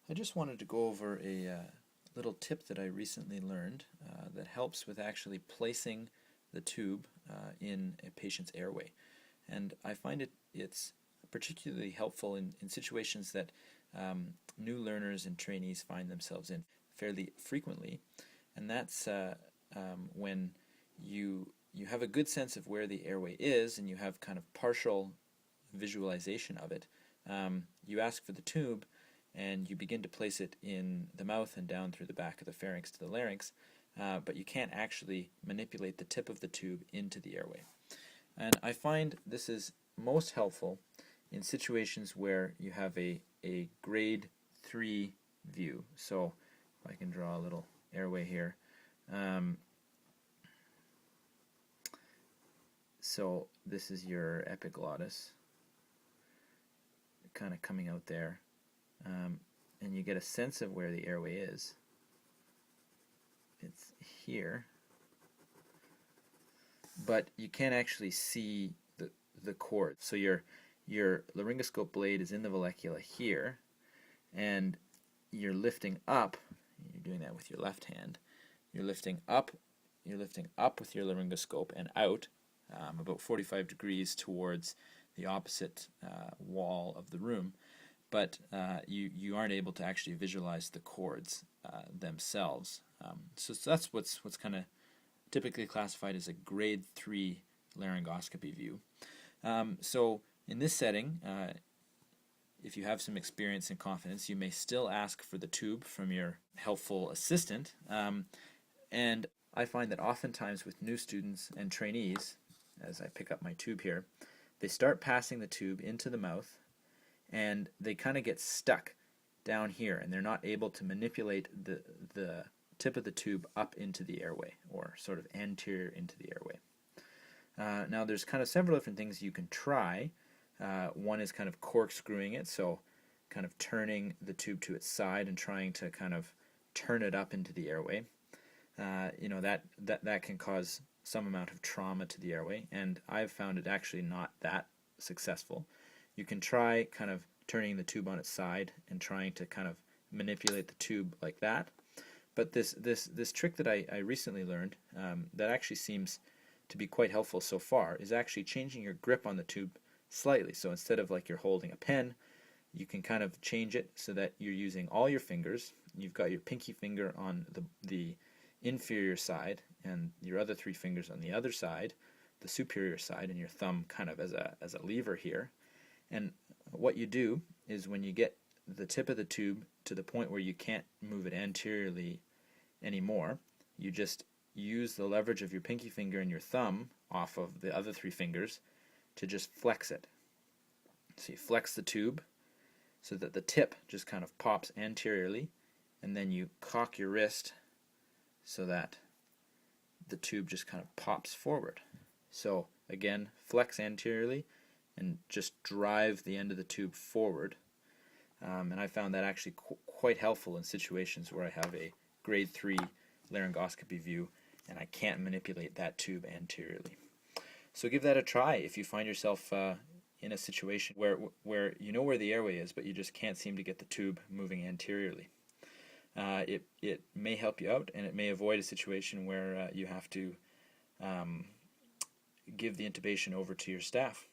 I just wanted to go over a little tip that I recently learned that helps with actually placing the tube in a patient's airway. And I find it's particularly helpful in situations that new learners and trainees find themselves in fairly frequently. And that's when you have a good sense of where the airway is and you have kind of partial visualization of it. You ask for the tube and you begin to place it in the mouth and down through the back of the pharynx to the larynx, but you can't actually manipulate the tip of the tube into the airway. And I find this is most helpful in situations where you have a grade 3 view. So if I can draw a little airway here. So this is your epiglottis, kind of coming out there. And you get a sense of where the airway is. It's here, but you can't actually see the cord. So your laryngoscope blade is in the vallecula here, and you're lifting up. You're doing that with your left hand. You're lifting up. You're lifting up with your laryngoscope and out about 45 degrees towards the opposite wall of the room. But you aren't able to actually visualize the chords themselves. So that's what's kind of typically classified as a grade 3 laryngoscopy view. So in this setting, if you have some experience and confidence, you may still ask for the tube from your helpful assistant. And I find that oftentimes with new students and trainees, as I pick up my tube here, they start passing the tube into the mouth, and they kind of get stuck down here, and they're not able to manipulate the tip of the tube up into the airway, or sort of anterior into the airway. Now there's kind of several different things you can try. One is kind of corkscrewing it, so kind of turning the tube to its side and trying to kind of turn it up into the airway. That can cause some amount of trauma to the airway, and I've found it actually not that successful. You can try kind of turning the tube on its side and trying to kind of manipulate the tube like that. But this trick that I recently learned that actually seems to be quite helpful so far is actually changing your grip on the tube slightly. So instead of like you're holding a pen, you can kind of change it so that you're using all your fingers. You've got your pinky finger on the inferior side and your other 3 fingers on the other side, the superior side, and your thumb kind of as a lever here. And what you do is when you get the tip of the tube to the point where you can't move it anteriorly anymore, you just use the leverage of your pinky finger and your thumb off of the other 3 fingers to just flex it. So you flex the tube so that the tip just kind of pops anteriorly, and then you cock your wrist so that the tube just kind of pops forward. So again, flex anteriorly and just drive the end of the tube forward. And I found that actually quite helpful in situations where I have a grade 3 laryngoscopy view and I can't manipulate that tube anteriorly. So give that a try if you find yourself in a situation where you know where the airway is, but you just can't seem to get the tube moving anteriorly. It may help you out, and it may avoid a situation where you have to give the intubation over to your staff.